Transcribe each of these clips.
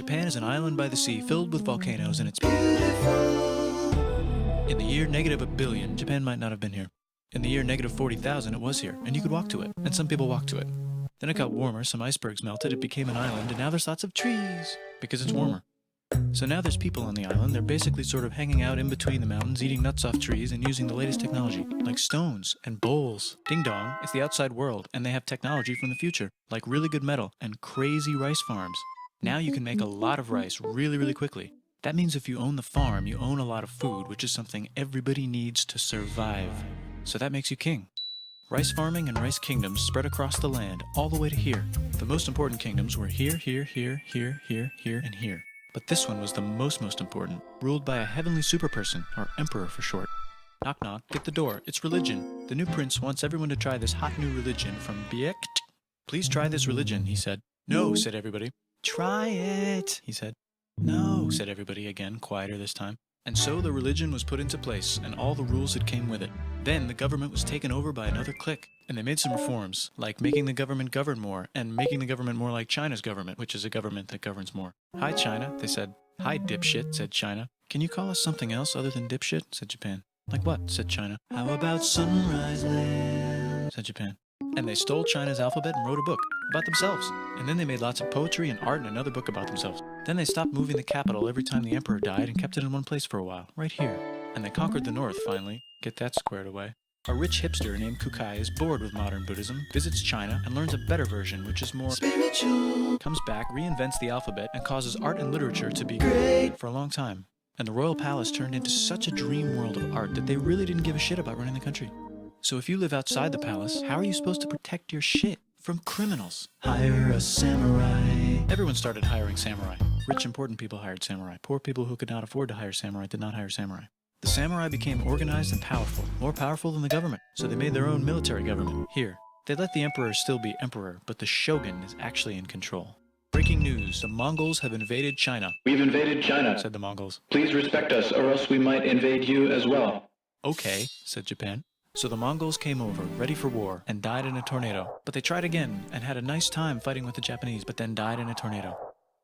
Japan is an island by the sea filled with volcanoes and it's beautiful. In the year -1 billion, Japan might not have been here. In the year -40,000, it was here, and you could walk to it, and some people walked to it. Then it got warmer, some icebergs melted, it became an island, and now there's lots of trees, because it's warmer. So now there's people on the island, they're basically sort of hanging out in between the mountains, eating nuts off trees, and using the latest technology, like stones and bowls. Ding dong, it's the outside world, and they have technology from the future, like really good metal and crazy rice farms. Now you can make a lot of rice really quickly. That means if you own the farm, you own a lot of food, which is something everybody needs to survive. So that makes you king. Rice farming and rice kingdoms spread across the land, all the way to here. The most important kingdoms were here, and here. But this one was the most important, ruled by a heavenly superperson, or emperor for short. Knock knock, get the door, it's religion. The new prince wants everyone to try this hot new religion from Biekt. Please try this religion, he said. No, said everybody. Try it, he said. No, said everybody again, quieter this time. And so the religion was put into place, and all the rules that came with it. Then the government was taken over by another clique, and they made some reforms, like making the government govern more, and making the government more like China's government, which is a government that governs more. Hi, China, they said. Hi, dipshit, said China. Can you call us something else other than dipshit, said Japan. Like what, said China. How about Sunrise Land, said Japan. And they stole China's alphabet and wrote a book about themselves. And then they made lots of poetry and art and another book about themselves. Then they stopped moving the capital every time the emperor died and kept it in one place for a while, right here. And they conquered the north, finally. Get that squared away. A rich hipster named Kukai is bored with modern Buddhism, visits China, and learns a better version, which is more spiritual. Comes back, reinvents the alphabet, and causes art and literature to be great for a long time. And the royal palace turned into such a dream world of art that they really didn't give a shit about running the country. So if you live outside the palace, how are you supposed to protect your shit from criminals? Hire a samurai. Everyone started hiring samurai. Rich, important people hired samurai. Poor people who could not afford to hire samurai did not hire samurai. The samurai became organized and powerful, more powerful than the government. So they made their own military government. Here, they let the emperor still be emperor, but the shogun is actually in control. Breaking news, the Mongols have invaded China. We've invaded China, said the Mongols. Please respect us, or else we might invade you as well. Okay, said Japan. So the Mongols came over, ready for war, and died in a tornado. But they tried again, and had a nice time fighting with the Japanese, but then died in a tornado.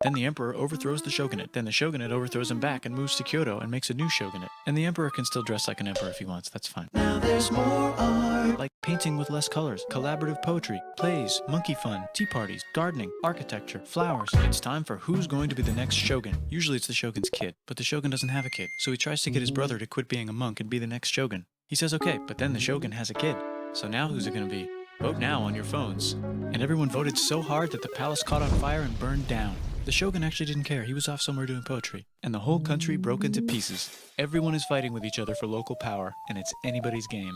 Then the emperor overthrows the shogunate. Then the shogunate overthrows him back and moves to Kyoto and makes a new shogunate. And the emperor can still dress like an emperor if he wants, that's fine. Now there's more art. Like painting with less colors, collaborative poetry, plays, monkey fun, tea parties, gardening, architecture, flowers. It's time for who's going to be the next shogun. Usually it's the shogun's kid, but the shogun doesn't have a kid. So he tries to get his brother to quit being a monk and be the next shogun. He says okay, but then the shogun has a kid. So now who's it gonna be? Vote now on your phones. And everyone voted so hard that the palace caught on fire and burned down. The shogun actually didn't care, he was off somewhere doing poetry. And the whole country broke into pieces. Everyone is fighting with each other for local power, and it's anybody's game.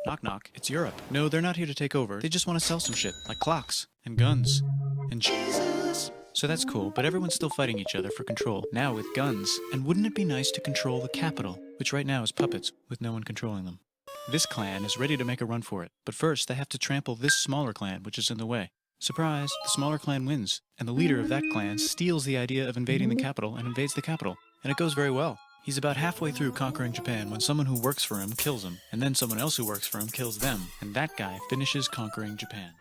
Knock knock, it's Europe. No, they're not here to take over, they just want to sell some shit, like clocks, and guns, and Jesus. So that's cool, but everyone's still fighting each other for control, now with guns. And wouldn't it be nice to control the capital, which right now is puppets, with no one controlling them. This clan is ready to make a run for it, but first they have to trample this smaller clan, which is in the way. Surprise, the smaller clan wins, and the leader of that clan steals the idea of invading the capital and invades the capital. And it goes very well. He's about halfway through conquering Japan when someone who works for him kills him, and then someone else who works for him kills them, and that guy finishes conquering Japan.